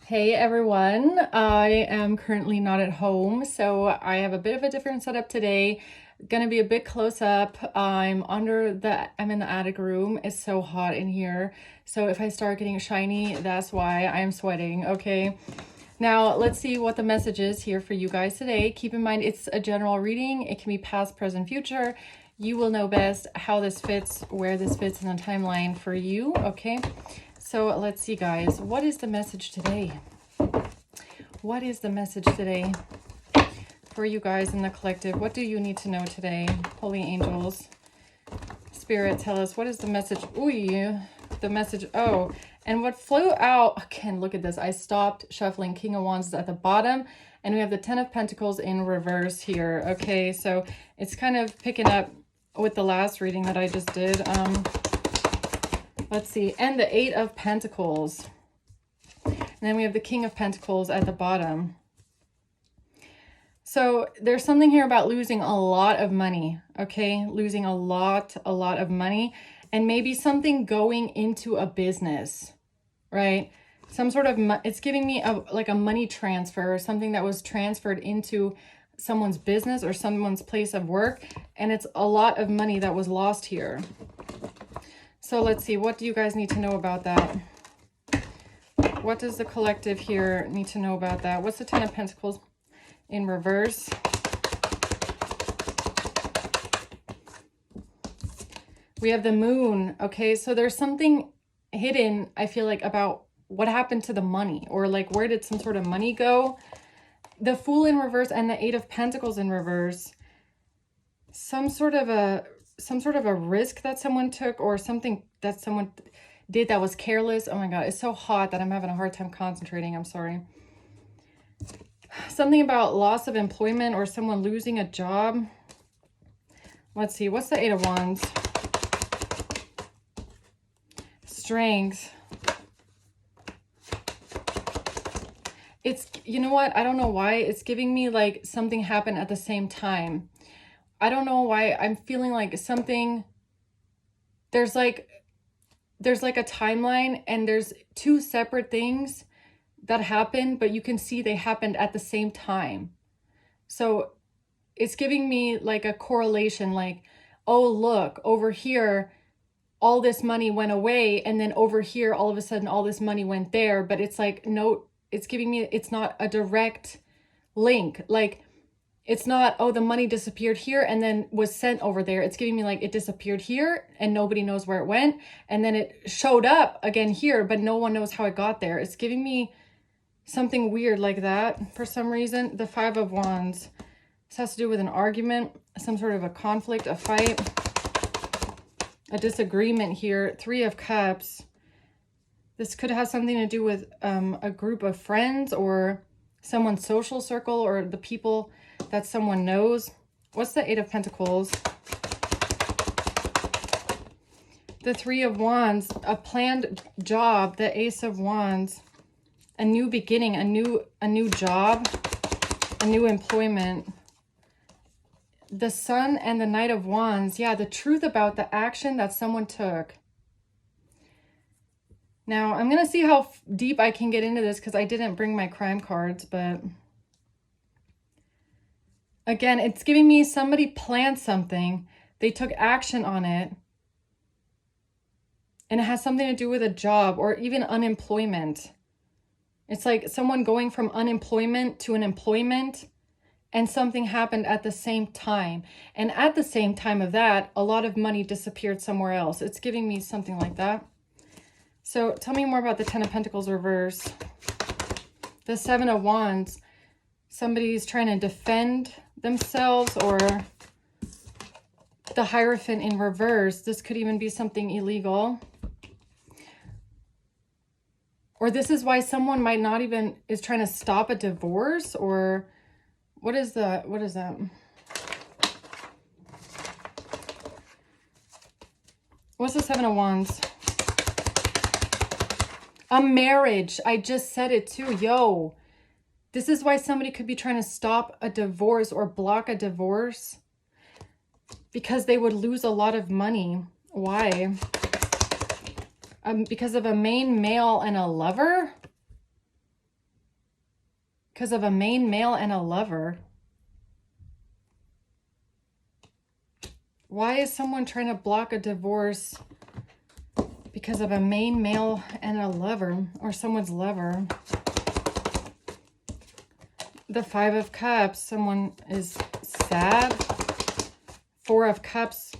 Hey everyone, I am currently not at home, so I have a bit of a different setup today. Gonna be a bit close up. I'm in the attic room. It's so hot in here. So if I start getting shiny, that's why I'm sweating, okay? Now let's see what the message is here for you guys today. Keep in mind, it's a general reading. It can be past, present, future. You will know best how this fits, where this fits in the timeline for you, okay? So let's see, guys. What is the message today? What is the message today for you guys in the collective? What do you need to know today? Holy angels, spirit, tell us. What is the message? Ooh, the message. Oh, and what flew out. Again, look at this. I stopped shuffling. King of Wands is at the bottom. And we have the Ten of Pentacles in reverse here. Okay, so it's kind of picking up with the last reading that I just did. Let's see. And the Eight of Pentacles. And then we have the King of Pentacles at the bottom. So there's something here about losing a lot of money, okay? Losing a lot of money. And maybe something going into a business, right? Some sort of, it's giving me like a money transfer or something that was transferred into someone's business or someone's place of work. And it's a lot of money that was lost here. So let's see, what do you guys need to know about that? What does the collective here need to know about that? What's the Ten of Pentacles in reverse? We have the Moon. Okay, so there's something hidden, I feel like, about what happened to the money, or like where did some sort of money go? The Fool in reverse and the Eight of Pentacles in reverse. Some sort of a risk that someone took, or something that someone did that was careless. Oh my God, it's so hot that I'm having a hard time concentrating. I'm sorry. Something about loss of employment or someone losing a job. Let's see, what's the Eight of Wands? Strength. It's, you know what? I don't know why. It's giving me like something happened at the same time. I don't know why. I'm feeling like something, there's like a timeline and there's two separate things that happened, but you can see they happened at the same time. So it's giving me like a correlation, like, oh, look, over here, all this money went away. And then over here, all of a sudden, all this money went there. But it's like, no, it's giving me, it's not a direct link. Like, it's not, oh, the money disappeared here and then was sent over there. It's giving me like it disappeared here and nobody knows where it went. And then it showed up again here, but no one knows how it got there. It's giving me something weird like that for some reason. The Five of Wands. This has to do with an argument, some sort of a conflict, a fight, a disagreement here. Three of Cups. This could have something to do with a group of friends or someone's social circle or the people that someone knows. What's the Eight of Pentacles? The Three of Wands, a planned job. The Ace of Wands, a new beginning, a new job, a new employment. The Sun and the Knight of Wands. Yeah, the truth about the action that someone took. Now, I'm going to see how deep I can get into this because I didn't bring my crime cards, but again, it's giving me somebody planned something. They took action on it. And it has something to do with a job or even unemployment. It's like someone going from unemployment to an employment, and something happened at the same time. And at the same time of that, a lot of money disappeared somewhere else. It's giving me something like that. So tell me more about the Ten of Pentacles reverse. The Seven of Wands. Somebody's trying to defend themselves, or the Hierophant in reverse. This could even be something illegal. Or this is why someone might not even is trying to stop a divorce, or what is that? What's the Seven of Wands? A marriage. I just said it too. Yo, this is why somebody could be trying to stop a divorce or block a divorce, because they would lose a lot of money. Why? Because of a main male and a lover? because of a main male and a lover. Why is someone trying to block a divorce because of a main male and a lover, or someone's lover? The Five of Cups, someone is sad. Four of Cups,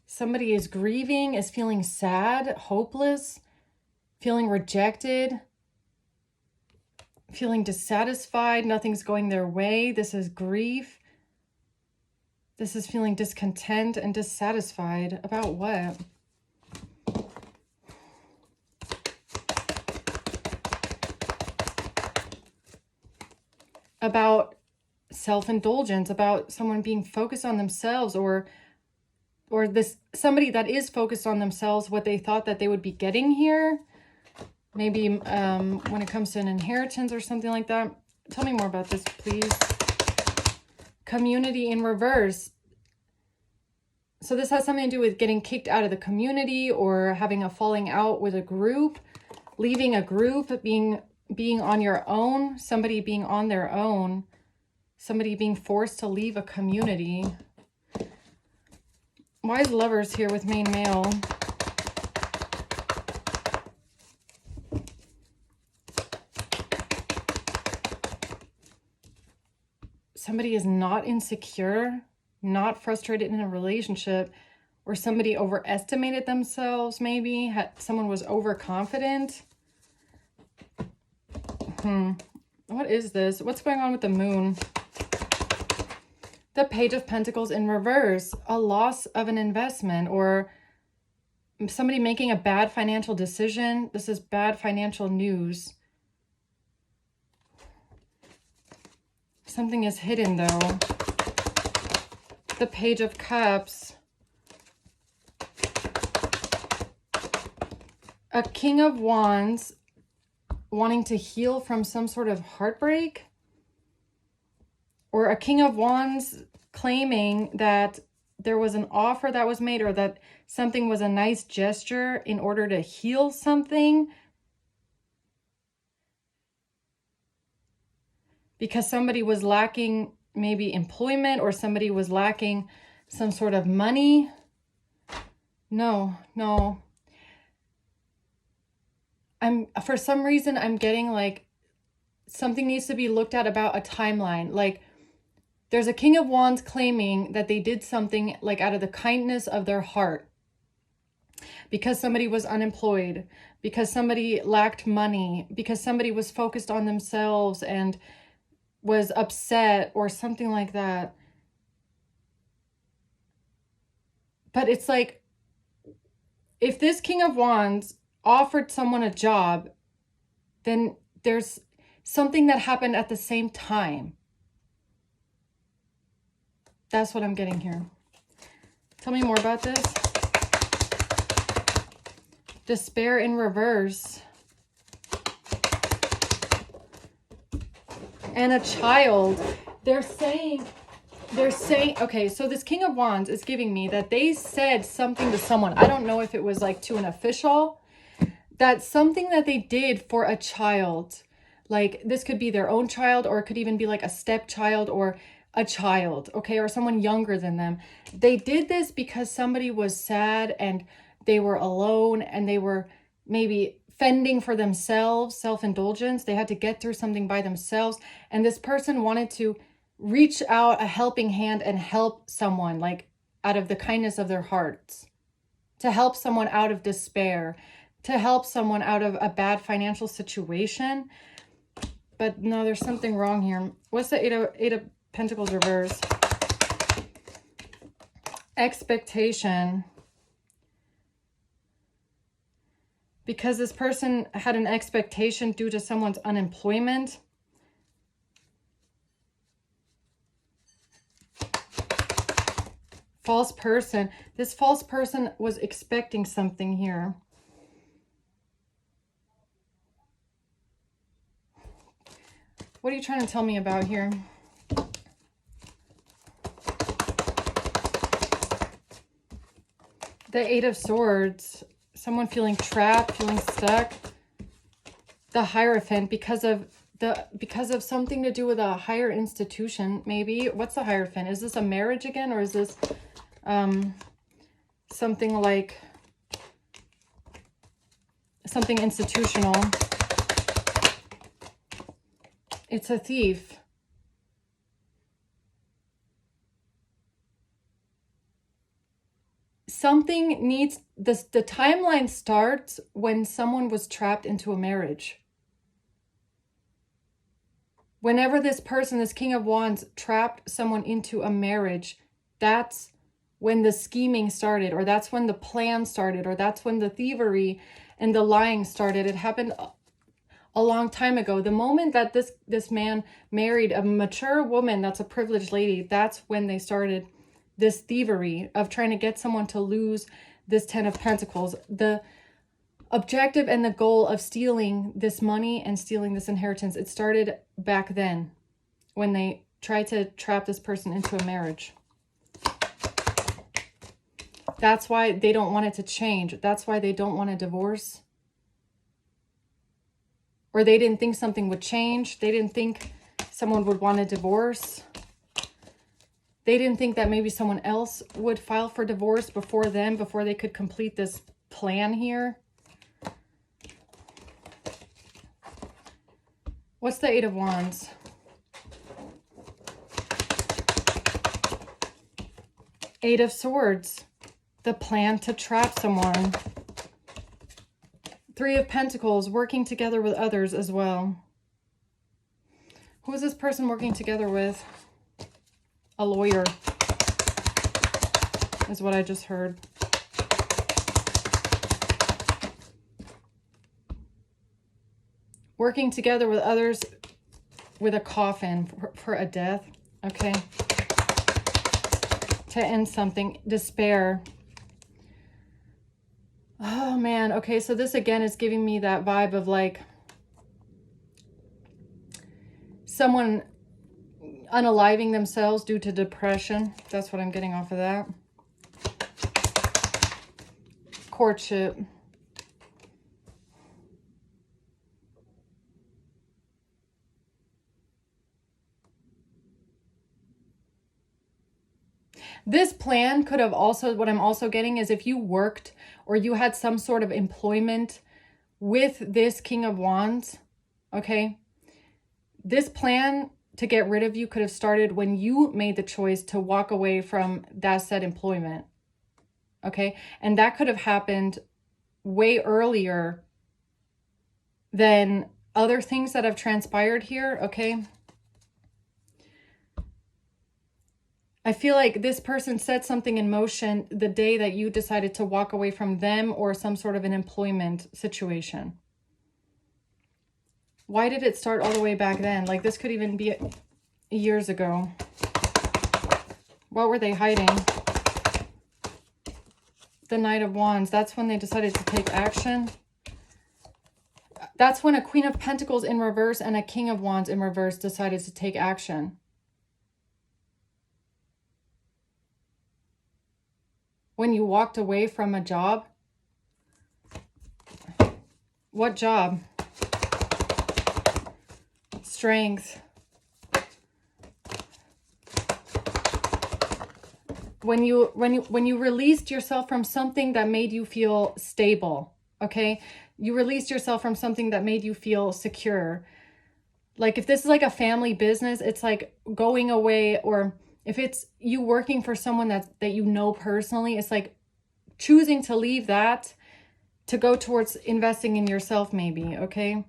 somebody is grieving, is feeling sad, hopeless, feeling rejected, feeling dissatisfied, nothing's going their way. This is grief. This is feeling discontent and dissatisfied. About what? About self-indulgence, about someone being focused on themselves, or this somebody that is focused on themselves, what they thought that they would be getting here. Maybe when it comes to an inheritance or something like that. Tell me more about this, please. Community in reverse. So this has something to do with getting kicked out of the community, or having a falling out with a group, leaving a group, being on your own, somebody being on their own, somebody being forced to leave a community. Why is Lovers here with main male? Somebody is not insecure, not frustrated in a relationship, or somebody overestimated themselves maybe. Someone was overconfident. What is this? What's going on with the moon? The Page of Pentacles in reverse. A loss of an investment, or somebody making a bad financial decision. This is bad financial news. Something is hidden though. The Page of Cups. A King of Wands wanting to heal from some sort of heartbreak. Or a King of Wands claiming that there was an offer that was made, or that something was a nice gesture in order to heal something. Because somebody was lacking maybe employment, or somebody was lacking some sort of money. No. For some reason, I'm getting like something needs to be looked at about a timeline. Like there's a King of Wands claiming that they did something like out of the kindness of their heart. Because somebody was unemployed, because somebody lacked money, because somebody was focused on themselves and was upset or something like that. But it's like, if this King of Wands offered someone a job, then there's something that happened at the same time. That's what I'm getting here. Tell me more about this. Despair in reverse. And a child. They're saying, okay, so this King of Wands is giving me that they said something to someone. I don't know if it was like to an official, that something that they did for a child. Like this could be their own child, or it could even be like a stepchild or a child, okay, or someone younger than them. They did this because somebody was sad and they were alone and they were maybe fending for themselves, self-indulgence. They had to get through something by themselves. And this person wanted to reach out a helping hand and help someone, like out of the kindness of their hearts, to help someone out of despair, to help someone out of a bad financial situation. But no, there's something wrong here. What's the Eight of Pentacles reverse? Expectation. Because this person had an expectation due to someone's unemployment. False person. This false person was expecting something here. What are you trying to tell me about here? The Eight of Swords. Someone feeling trapped, feeling stuck. The Hierophant, because of because of something to do with a higher institution, maybe. What's the Hierophant? Is this a marriage again, or is this something like something institutional? It's a thief. Something needs this. The timeline starts when someone was trapped into a marriage. Whenever this person, this King of Wands, trapped someone into a marriage, that's when the scheming started, or that's when the plan started, or that's when the thievery and the lying started. It happened a long time ago. The moment that this man married a mature woman that's a privileged lady, that's when they started this thievery of trying to get someone to lose this 10 of Pentacles. The objective and the goal of stealing this money and stealing this inheritance, it started back then when they tried to trap this person into a marriage. That's why they don't want it to change. That's why they don't want a divorce. Or they didn't think something would change. They didn't think someone would want a divorce. They didn't think that maybe someone else would file for divorce before them, before they could complete this plan here. What's the Eight of Wands? Eight of Swords. The plan to trap someone. Three of Pentacles, working together with others as well. Who is this person working together with? A lawyer, is what I just heard. Working together with others with a coffin for a death. Okay. To end something. Despair. Oh, man. Okay, so this again is giving me that vibe of like someone unaliving themselves due to depression. That's what I'm getting off of that. Courtship. This plan could have also, what I'm also getting is if you worked or you had some sort of employment with this King of Wands, okay, this plan to get rid of you could have started when you made the choice to walk away from that said employment, okay? And that could have happened way earlier than other things that have transpired here, okay? I feel like this person set something in motion the day that you decided to walk away from them or some sort of an employment situation. Why did it start all the way back then? Like this could even be years ago. What were they hiding? The Knight of Wands. That's when they decided to take action. That's when a Queen of Pentacles in reverse and a King of Wands in reverse decided to take action. When you walked away from a job. What job? Strength. When you released yourself from something that made you feel stable, okay? You released yourself from something that made you feel secure. Like if this is like a family business, it's like going away, or if it's you working for someone that you know personally, it's like choosing to leave that to go towards investing in yourself maybe, okay?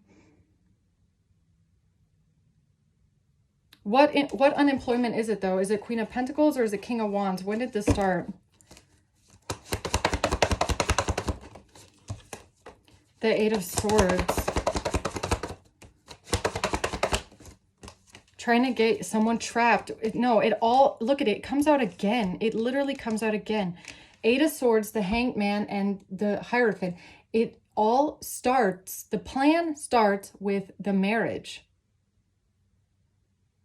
What unemployment is it though? Is it Queen of Pentacles or is it King of Wands? When did this start? The Eight of Swords. Trying to get someone trapped. Look at it. It comes out again. It literally comes out again. Eight of Swords, the Hanged Man, and the Hierophant. It all starts, the plan starts with the marriage.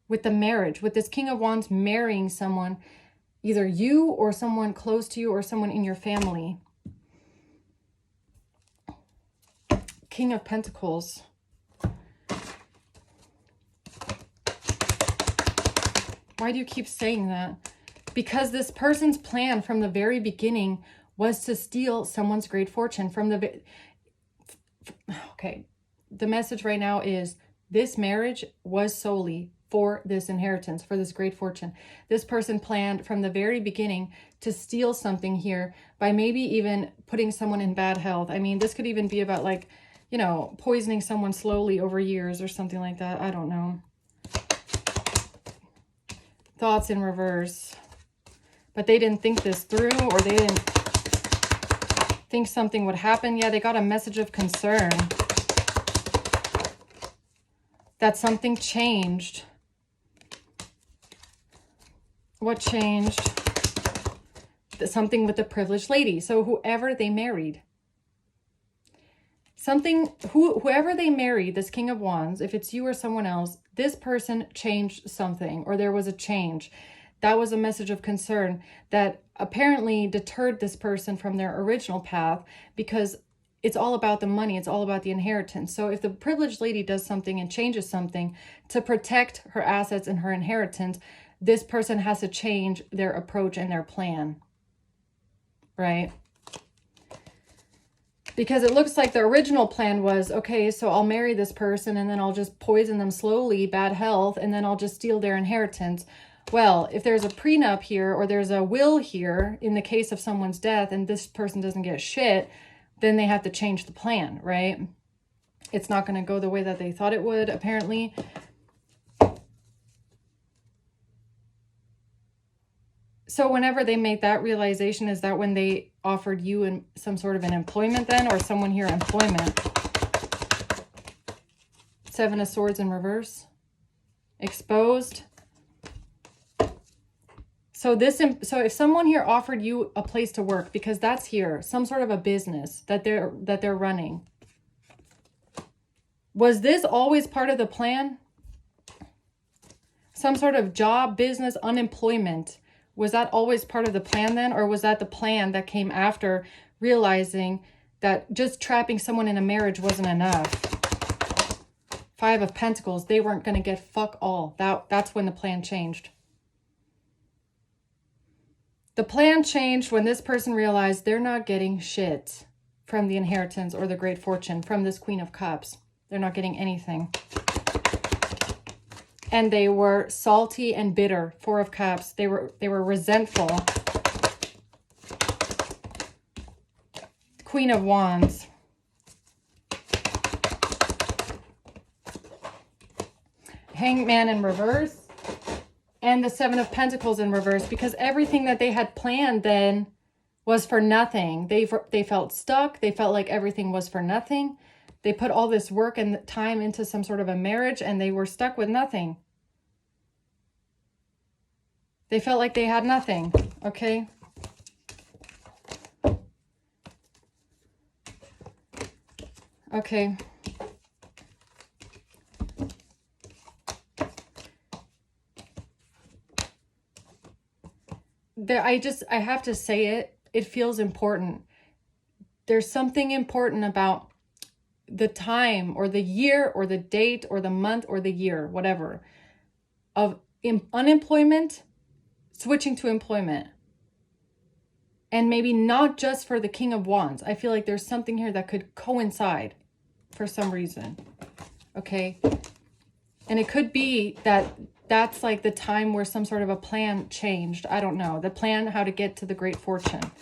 With the marriage, with this King of Wands marrying someone, either you or someone close to you or someone in your family. King of Pentacles. Why do you keep saying that? Because this person's plan from the very beginning was to steal someone's great fortune from the... Okay, the message right now is this marriage was solely for this inheritance, for this great fortune. This person planned from the very beginning to steal something here by maybe even putting someone in bad health. I mean, this could even be about like, you know, poisoning someone slowly over years or something like that. I don't know. Thoughts in reverse. But they didn't think this through, or they didn't think something would happen. Yeah, they got a message of concern. That something changed. What changed? Something with the privileged lady. So whoever they married. Whoever they married, this King of Wands, if it's you or someone else, this person changed something, or there was a change. That was a message of concern that apparently deterred this person from their original path, because it's all about the money. It's all about the inheritance. So if the privileged lady does something and changes something to protect her assets and her inheritance, this person has to change their approach and their plan, right? Because it looks like the original plan was, okay, so I'll marry this person and then I'll just poison them slowly, bad health, and then I'll just steal their inheritance. Well, if there's a prenup here, or there's a will here in the case of someone's death, and this person doesn't get shit, then they have to change the plan, right? It's not going to go the way that they thought it would, apparently. So whenever they made that realization, is that when they offered you some sort of an employment then, or someone here employment? Seven of Swords in reverse. Exposed. So if someone here offered you a place to work, because that's here, some sort of a business that they're running. Was this always part of the plan? Some sort of job, business, unemployment. Was that always part of the plan then? Or was that the plan that came after realizing that just trapping someone in a marriage wasn't enough? Five of Pentacles. They weren't going to get fuck all. That's when the plan changed. The plan changed when this person realized they're not getting shit from the inheritance or the great fortune from this Queen of Cups. They're not getting anything. And they were salty and bitter. Four of Cups. They were resentful. Queen of Wands. Hanged Man in reverse. And the Seven of Pentacles in reverse. Because everything that they had planned then was for nothing. They felt stuck. They felt like everything was for nothing. They put all this work and time into some sort of a marriage, and they were stuck with nothing. They felt like they had nothing, okay? Okay. I have to say it. It feels important. There's something important about the time or the year or the date or the month or the year, whatever, of unemployment, switching to employment. And maybe not just for the King of Wands. I feel like there's something here that could coincide for some reason. Okay. And it could be that that's like the time where some sort of a plan changed. I don't know. The plan how to get to the great fortune.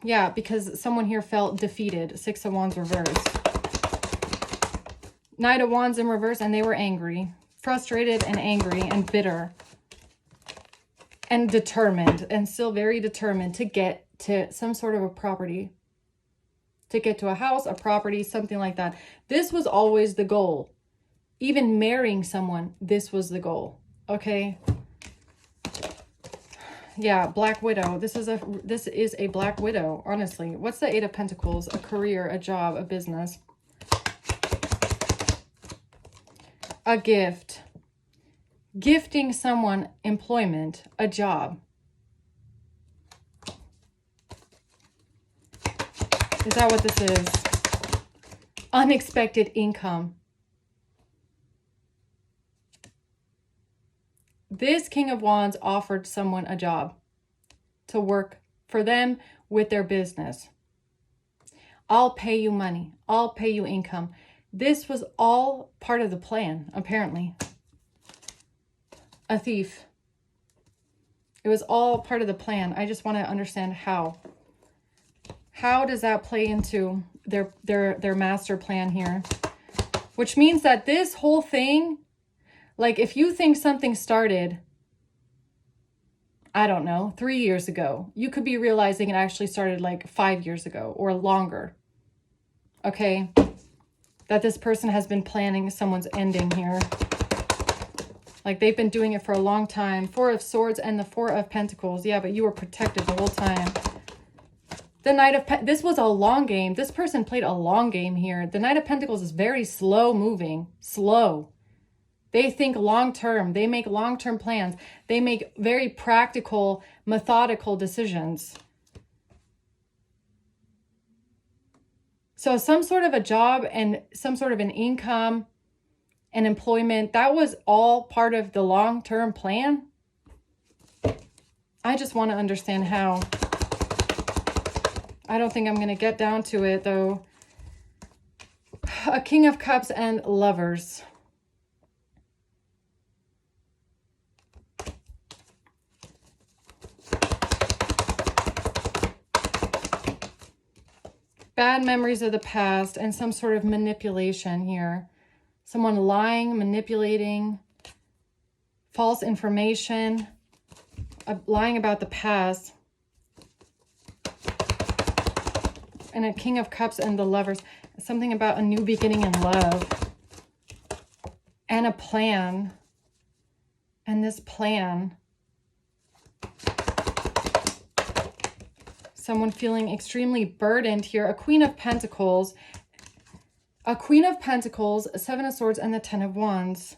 Yeah, because someone here felt defeated. Six of Wands reverse. Knight of Wands in reverse, and they were angry. Frustrated and angry and bitter. And determined, and still very determined to get to some sort of a property. To get to a house, a property, something like that. This was always the goal. Even marrying someone, this was the goal. Okay? Yeah, Black Widow. This is a Black Widow, honestly. What's the Eight of Pentacles? A career, a job, a business. A gift. Gifting someone employment, a job. Is that what this is? Unexpected income. this King of Wands offered someone a job to work for them with their business. I'll pay you money. I'll pay you income. This was all part of the plan, apparently. A thief. It was all part of the plan. I just want to understand how. How does that play into their master plan here? Which means that this whole thing, like if you think something started, I don't know, 3 years ago, you could be realizing it actually started like 5 years ago or longer. Okay? That this person has been planning someone's ending here. Like they've been doing it for a long time. 4 of Swords and the 4 of Pentacles. Yeah, but you were protected the whole time. The Knight of this was a long game. This person played a long game here. The Knight of Pentacles is very slow moving. Slow. They think long term. They make long-term plans. They make very practical, methodical decisions. So some sort of a job and some sort of an income and employment, that was all part of the long-term plan. I just want to understand how. I don't think I'm going to get down to it, though. A King of Cups and Lovers. Bad memories of the past and some sort of manipulation here. Someone lying, manipulating, false information, lying about the past. And a King of Cups and the Lovers. Something about a new beginning in love. And a plan. And this plan. Someone feeling extremely burdened here. A Queen of Pentacles. A Queen of Pentacles, a 7 of Swords, and the 10 of Wands.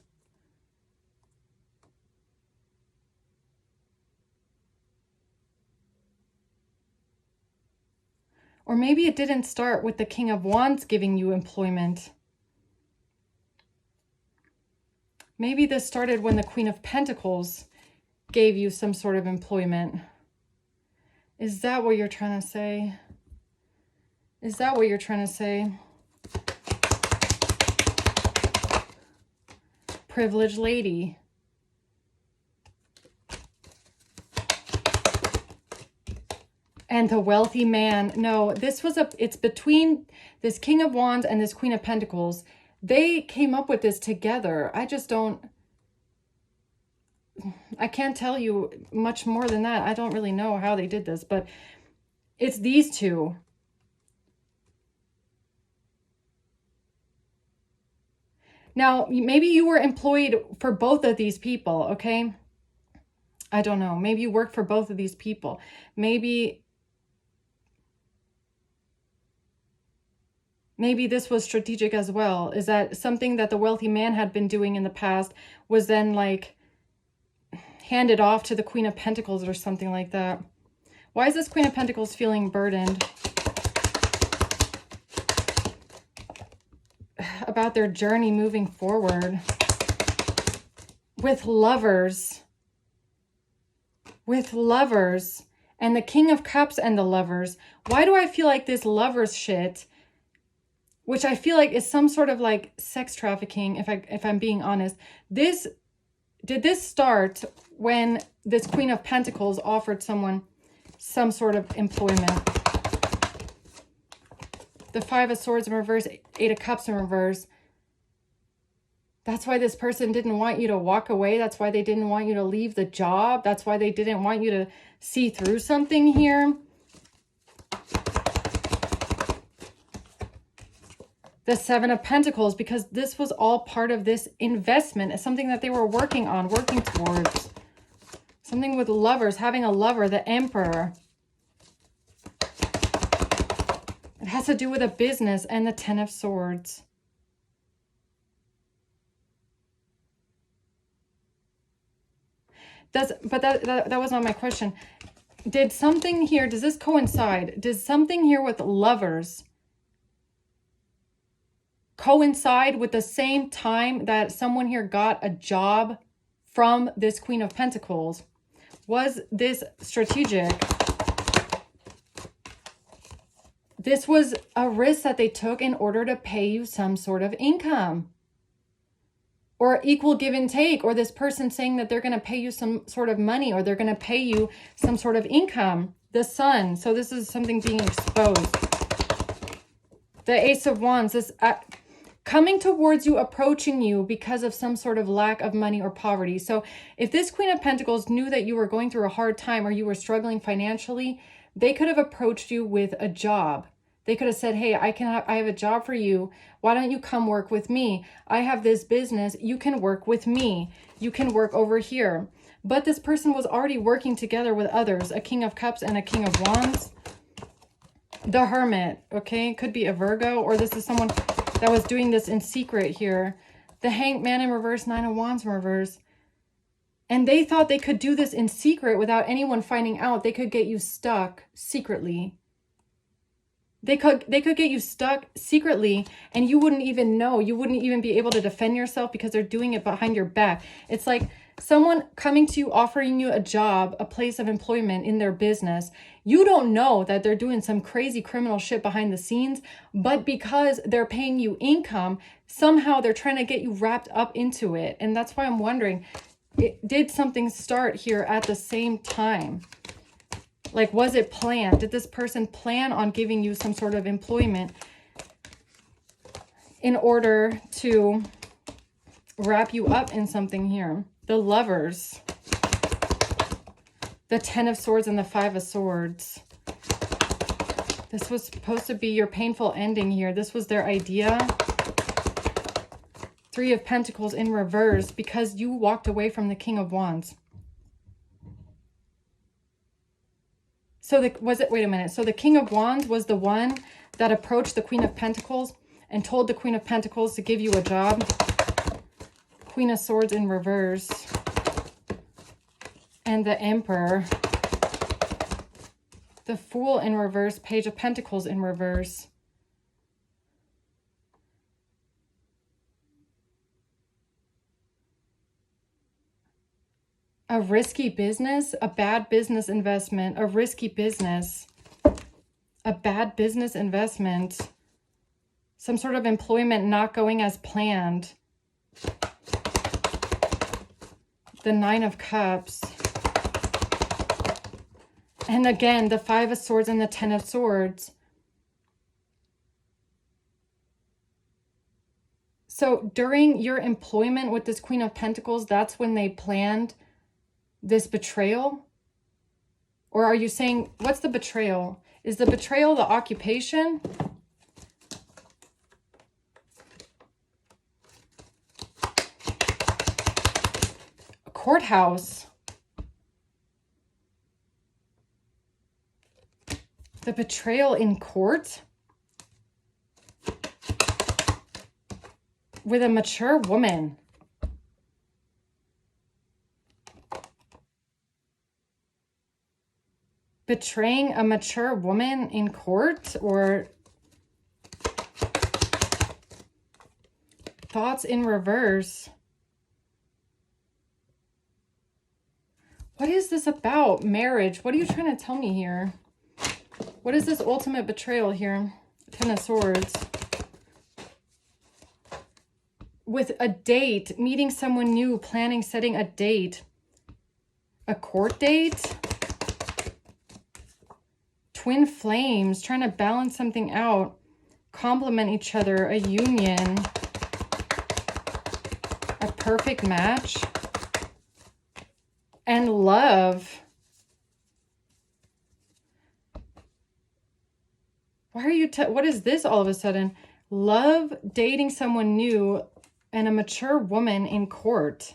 Or maybe it didn't start with the King of Wands giving you employment. Maybe this started when the Queen of Pentacles gave you some sort of employment. Is that what you're trying to say? Is that what you're trying to say? Privileged lady. And the wealthy man. No, this was it's between this King of Wands and this Queen of Pentacles. They came up with this together. I can't tell you much more than that. I don't really know how they did this, but it's these two. Now, maybe you were employed for both of these people, okay? I don't know. Maybe you worked for both of these people. Maybe this was strategic as well. Is that something that the wealthy man had been doing in the past was then like handed off to the Queen of Pentacles or something like that? Why is this Queen of Pentacles feeling burdened? About their journey moving forward. With Lovers. With Lovers. And the King of Cups and the Lovers. Why do I feel like this Lovers shit, which I feel like is some sort of like sex trafficking, if I'm being honest. Did this start when this Queen of Pentacles offered someone some sort of employment? The 5 of Swords in reverse, 8 of Cups in reverse. That's why this person didn't want you to walk away. That's why they didn't want you to leave the job. That's why they didn't want you to see through something here. The 7 of Pentacles, because this was all part of this investment. It's something that they were working on, working towards. Something with Lovers, having a lover, the Emperor. It has to do with a business and the 10 of Swords. But that was not my question. Did something here, does this coincide? Does something here with Lovers coincide with the same time that someone here got a job from this Queen of Pentacles? Was this strategic? This was a risk that they took in order to pay you some sort of income. Or equal give and take. Or this person saying that they're going to pay you some sort of money. Or they're going to pay you some sort of income. The Sun. So this is something being exposed. The Ace of Wands. This coming towards you, approaching you because of some sort of lack of money or poverty. So if this Queen of Pentacles knew that you were going through a hard time or you were struggling financially, they could have approached you with a job. They could have said, hey, I have a job for you. Why don't you come work with me? I have this business. You can work with me. You can work over here. But this person was already working together with others, a King of Cups and a King of Wands. The Hermit, okay? Could be a Virgo, or this is someone that was doing this in secret here. The Hanged Man in reverse, Nine of Wands in reverse. And they thought they could do this in secret without anyone finding out. They could get you stuck secretly. They could get you stuck secretly and you wouldn't even know. You wouldn't even be able to defend yourself because they're doing it behind your back. It's like someone coming to you, offering you a job, a place of employment in their business. You don't know that they're doing some crazy criminal shit behind the scenes, but because they're paying you income, somehow they're trying to get you wrapped up into it. And that's why I'm wondering, did something start here at the same time? Like, was it planned? Did this person plan on giving you some sort of employment in order to wrap you up in something here? The Lovers, the Ten of Swords and the Five of Swords. This was supposed to be your painful ending here. This was their idea. Three of Pentacles in reverse because you walked away from the King of Wands. So wait a minute. So the King of Wands was the one that approached the Queen of Pentacles and told the Queen of Pentacles to give you a job. Queen of Swords in reverse. And the Emperor. The Fool in reverse. Page of Pentacles in reverse. A risky business, a bad business investment, a risky business, a bad business investment, some sort of employment not going as planned. The Nine of Cups. And again, the Five of Swords and the Ten of Swords. So during your employment with this Queen of Pentacles, that's when they planned this betrayal? Or are you saying, what's the betrayal? Is the betrayal the occupation? A courthouse. The betrayal in court? With a mature woman. Betraying a mature woman in court, or thoughts in reverse. What is this about? Marriage. What are you trying to tell me here? What is this ultimate betrayal here? Ten of Swords. With a date, meeting someone new, planning, setting a date. A court date? Twin flames, trying to balance something out, complement each other, a union, a perfect match, and love. Why are you, what is this all of a sudden? Love, dating someone new, and a mature woman in court.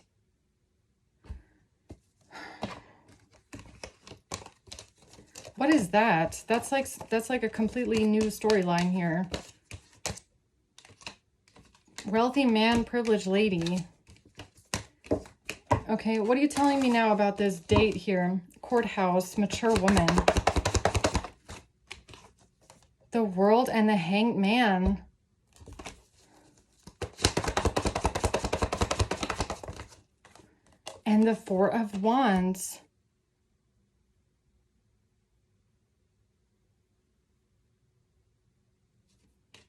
What is that? That's like a completely new storyline here. Wealthy man, privileged lady. Okay, what are you telling me now about this date here? Courthouse, mature woman. The World and the Hanged Man. and the Four of Wands.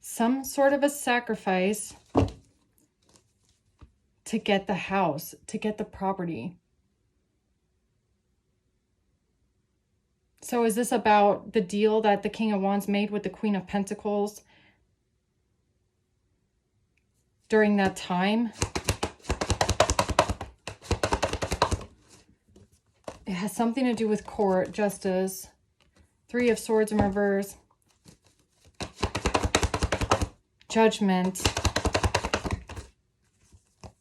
Some sort of a sacrifice to get the house, to get the property. So is this about the deal that the King of Wands made with the Queen of Pentacles during that time? It has something to do with court, justice. Three of Swords in reverse. Judgment.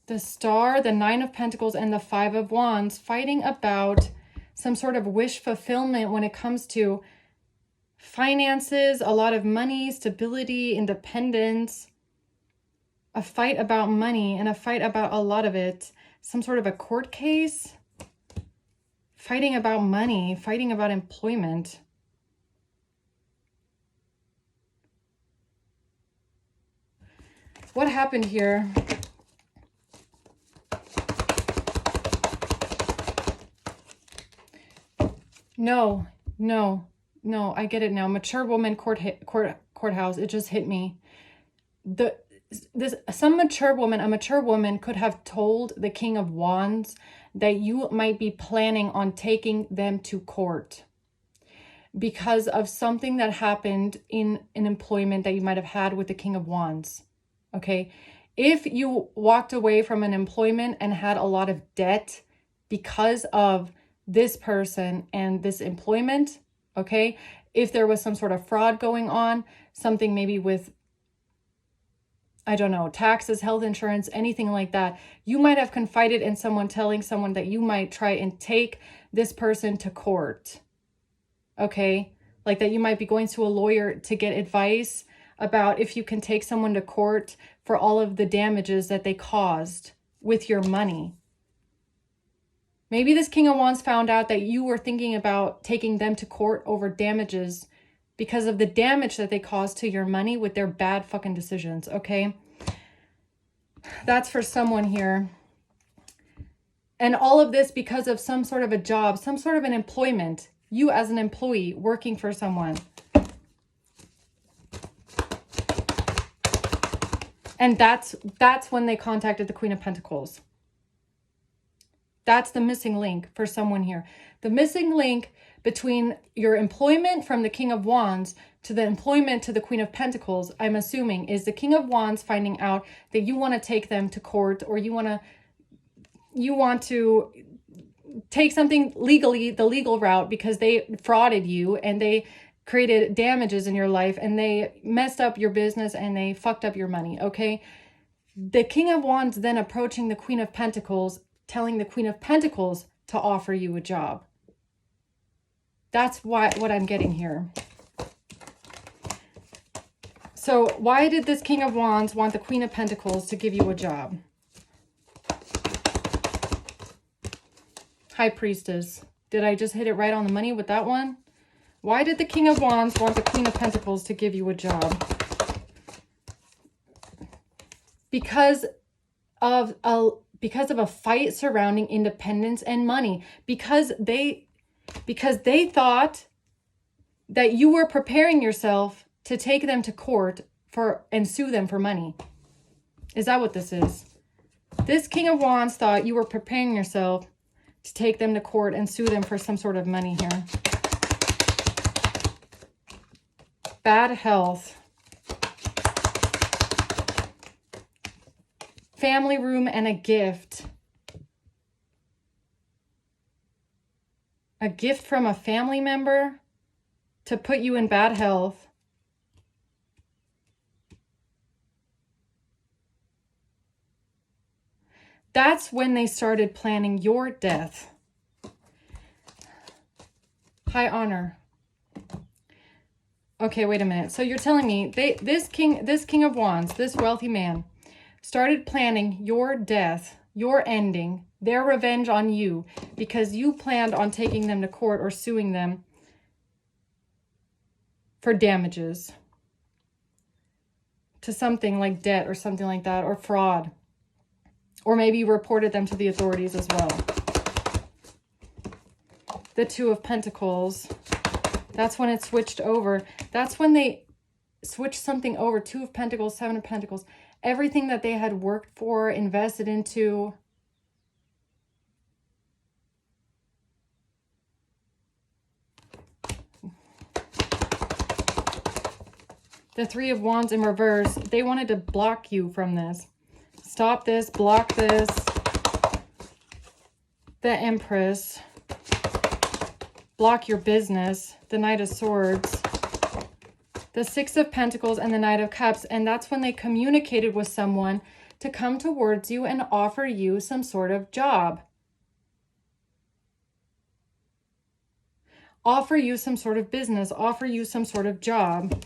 The Star, the Nine of Pentacles, and the Five of Wands, fighting about some sort of wish fulfillment when it comes to finances, a lot of money, stability, independence. A fight about money and a fight about a lot of it. Some sort of a court case. Fighting about money, fighting about employment. What happened here? No, I get it now. Mature woman courthouse. It just hit me. A mature woman could have told the King of Wands that you might be planning on taking them to court because of something that happened in an employment that you might have had with the King of Wands. Okay. If you walked away from an employment and had a lot of debt because of this person and this employment, okay, if there was some sort of fraud going on, something maybe with, I don't know, taxes, health insurance, anything like that, you might have confided in someone telling someone that you might try and take this person to court, okay, like that you might be going to a lawyer to get advice about if you can take someone to court for all of the damages that they caused with your money. Maybe this King of Wands found out that you were thinking about taking them to court over damages because of the damage that they caused to your money with their bad fucking decisions, okay? That's for someone here. And all of this because of some sort of a job, some sort of an employment. You as an employee working for someone. And that's when they contacted the Queen of Pentacles. That's the missing link for someone here. The missing link between your employment from the King of Wands to the employment to the Queen of Pentacles, I'm assuming, is the King of Wands finding out that you want to take them to court, or you want to take something legally, the legal route, because they frauded you and they created damages in your life and they messed up your business and they fucked up your money, okay? The King of Wands then approaching the Queen of Pentacles, telling the Queen of Pentacles to offer you a job. That's what I'm getting here. So why did this King of Wands want the Queen of Pentacles to give you a job? High Priestess. Did I just hit it right on the money with that one? Why did the King of Wands want the Queen of Pentacles to give you a job? Because of a fight surrounding independence and money. Because they thought that you were preparing yourself to take them to court and sue them for money. Is that what this is? This King of Wands thought you were preparing yourself to take them to court and sue them for some sort of money here. Bad health. Family room and a gift. A gift from a family member to put you in bad health. That's when they started planning your death. High honor. Okay, wait a minute. So you're telling me this King of Wands, this wealthy man, started planning your death, your ending, their revenge on you, because you planned on taking them to court or suing them for damages to something like debt or something like that, or fraud. Or maybe you reported them to the authorities as well. the Two of Pentacles. That's when it switched over. That's when they switched something over. Two of Pentacles, Seven of Pentacles. Everything that they had worked for, invested into. The Three of Wands in reverse. They wanted to block you from this. Stop this, block this. The Empress. Block your business. The Knight of Swords. The Six of Pentacles and the Knight of Cups. And that's when they communicated with someone to come towards you and offer you some sort of job. Offer you some sort of business. Offer you some sort of job.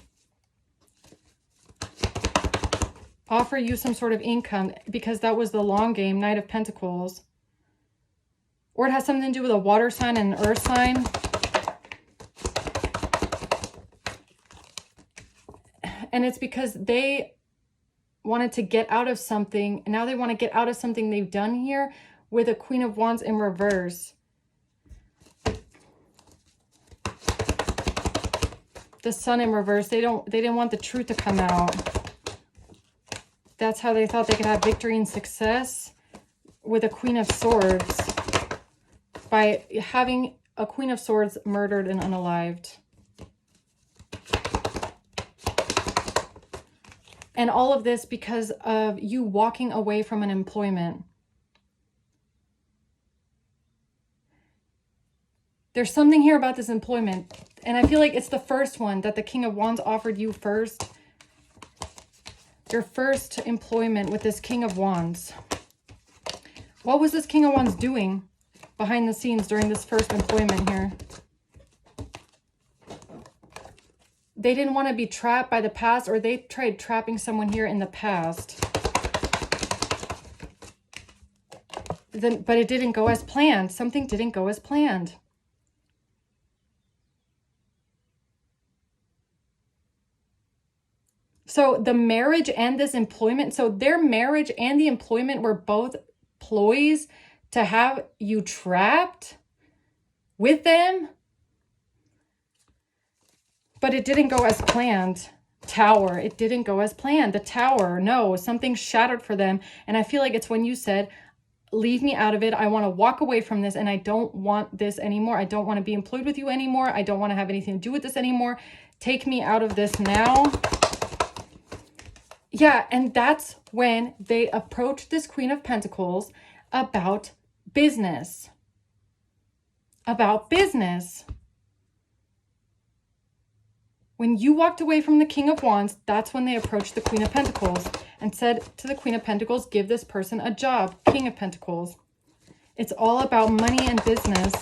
Offer you some sort of income, because that was the long game, Knight of Pentacles. Or it has something to do with a water sign and an earth sign. And it's because they wanted to get out of something, and now they want to get out of something they've done here with a Queen of Wands in reverse. The Sun in reverse. They didn't want the truth to come out. That's how they thought they could have victory and success with a Queen of Swords, by having a Queen of Swords murdered and unalived. And all of this because of you walking away from an employment. There's something here about this employment, and I feel like it's the first one that the King of Wands offered you first. Your first employment with this King of Wands. What was this King of Wands doing behind the scenes during this first employment here? They didn't want to be trapped by the past, or they tried trapping someone here in the past. But it didn't go as planned. Something didn't go as planned. So the marriage and this employment, so their marriage and the employment were both ploys to have you trapped with them. But it didn't go as planned. Tower, it didn't go as planned. The Tower, no, something shattered for them. And I feel like it's when you said, leave me out of it. I want to walk away from this, and I don't want this anymore. I don't want to be employed with you anymore. I don't want to have anything to do with this anymore. Take me out of this now. Yeah, and that's when they approached this Queen of Pentacles about business. About business. When you walked away from the King of Wands, that's when they approached the Queen of Pentacles and said to the Queen of Pentacles, give this person a job. King of Pentacles. It's all about money and business.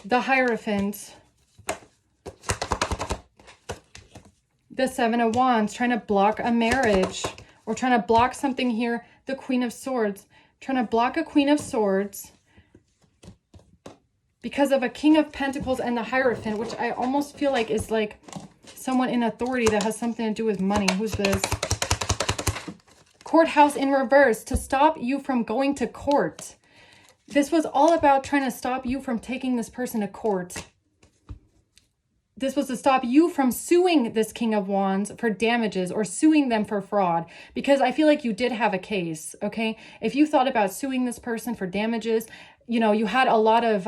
The Hierophant. The Seven of Wands, trying to block a marriage, or trying to block something here. The Queen of Swords, trying to block a Queen of Swords because of a King of Pentacles and the Hierophant, which I almost feel like is like someone in authority that has something to do with money. Who's this? Courthouse in reverse, to stop you from going to court. This was all about trying to stop you from taking this person to court. This was to stop you from suing this King of Wands for damages, or suing them for fraud, because I feel like you did have a case, okay? If you thought about suing this person for damages, you know, you had a lot of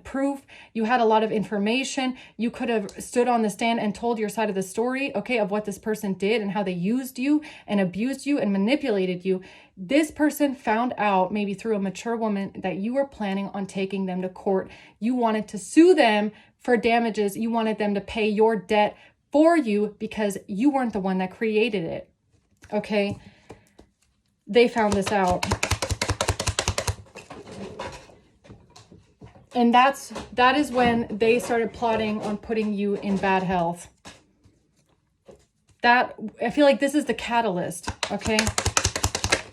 proof, you had a lot of information, you could have stood on the stand and told your side of the story, okay, of what this person did and how they used you and abused you and manipulated you. This person found out, maybe through a mature woman, that you were planning on taking them to court. You wanted to sue them for damages. You wanted them to pay your debt for you because you weren't the one that created it. Okay? They found this out. And that is when they started plotting on putting you in bad health. That, I feel like this is the catalyst, okay?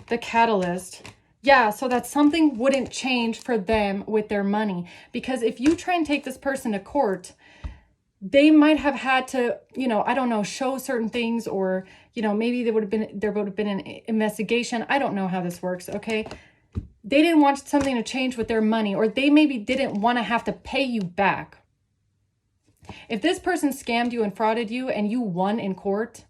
The catalyst. Yeah, so that something wouldn't change for them with their money. Because if you try and take this person to court, they might have had to, you know, I don't know, show certain things, or, you know, maybe there would have been an investigation. I don't know how this works, okay? they didn't want something to change with their money, or they maybe didn't want to have to pay you back. If this person scammed you and frauded you and you won in court,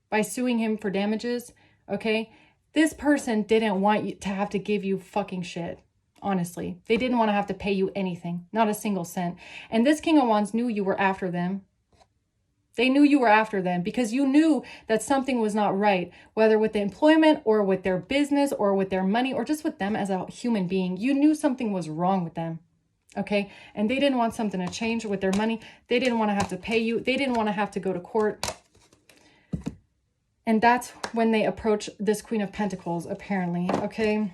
by suing him for damages, okay, this person didn't want you to have to give you fucking shit. Honestly, they didn't want to have to pay you anything, not a single cent. And this King of Wands knew you were after them. They knew you were after them because you knew that something was not right, whether with the employment or with their business or with their money or just with them as a human being. You knew something was wrong with them. Okay. And they didn't want something to change with their money. They didn't want to have to pay you. They didn't want to have to go to court. And that's when they approach this Queen of Pentacles, apparently. Okay.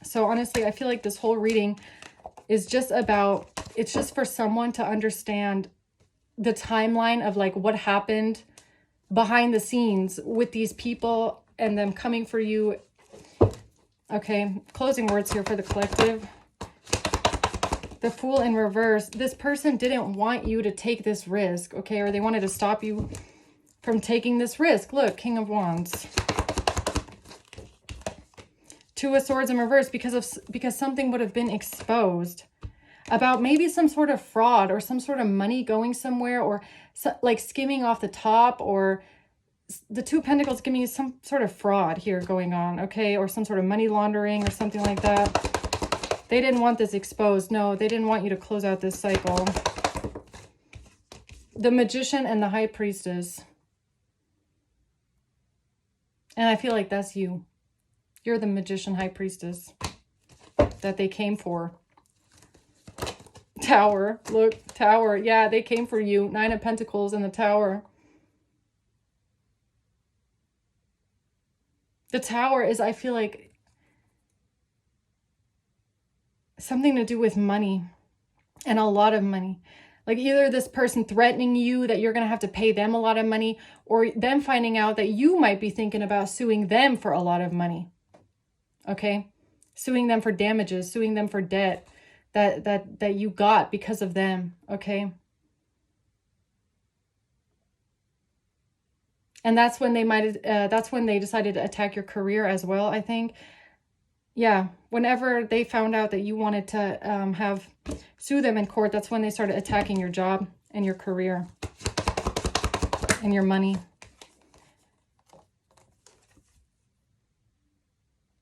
So honestly, I feel like this whole reading is just about, it's just for someone to understand the timeline of like what happened behind the scenes with these people and them coming for you. Okay. Closing words here for the collective. The Fool in reverse. This person didn't want you to take this risk, okay? Or they wanted to stop you from taking this risk. Look, King of Wands. Two of Swords in reverse because something would have been exposed about maybe some sort of fraud or some sort of money going somewhere or like skimming off the top, or the Two of Pentacles giving you some sort of fraud here going on, okay? Or some sort of money laundering or something like that. They didn't want this exposed. No, they didn't want you to close out this cycle. The Magician and the High Priestess. And I feel like that's you. You're the Magician, High Priestess that they came for. Tower. Look, Tower. Yeah, they came for you. Nine of Pentacles and the Tower. The Tower is, I feel like, something to do with money, and a lot of money. Like either this person threatening you that you're going to have to pay them a lot of money, or them finding out that you might be thinking about suing them for a lot of money. Okay? Suing them for damages, suing them for debt that you got because of them. Okay? And that's when they decided to attack your career as well, I think. Yeah, whenever they found out that you wanted to sue them in court, that's when they started attacking your job and your career and your money.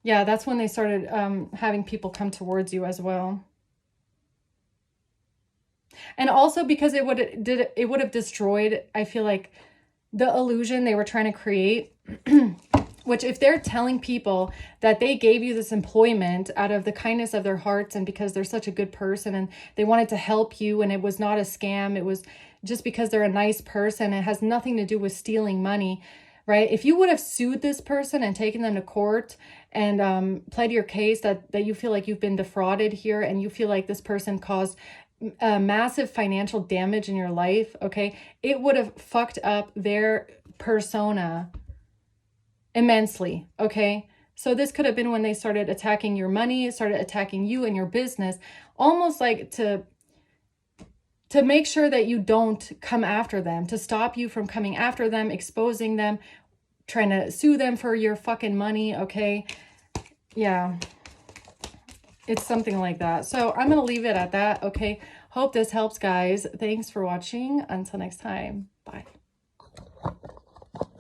Yeah, that's when they started having people come towards you as well. And also because it would have destroyed, I feel like, the illusion they were trying to create. Which, if they're telling people that they gave you this employment out of the kindness of their hearts and because they're such a good person and they wanted to help you and it was not a scam, it was just because they're a nice person, it has nothing to do with stealing money, right? If you would have sued this person and taken them to court and pled your case that you feel like you've been defrauded here and you feel like this person caused massive financial damage in your life, okay, it would have fucked up their persona immensely, okay? So this could have been when they started attacking your money, started attacking you and your business, almost like to make sure that you don't come after them, to stop you from coming after them, exposing them, trying to sue them for your fucking money, okay? Yeah, it's something like that. So I'm going to leave it at that, okay? Hope this helps, guys. Thanks for watching. Until next time. Bye.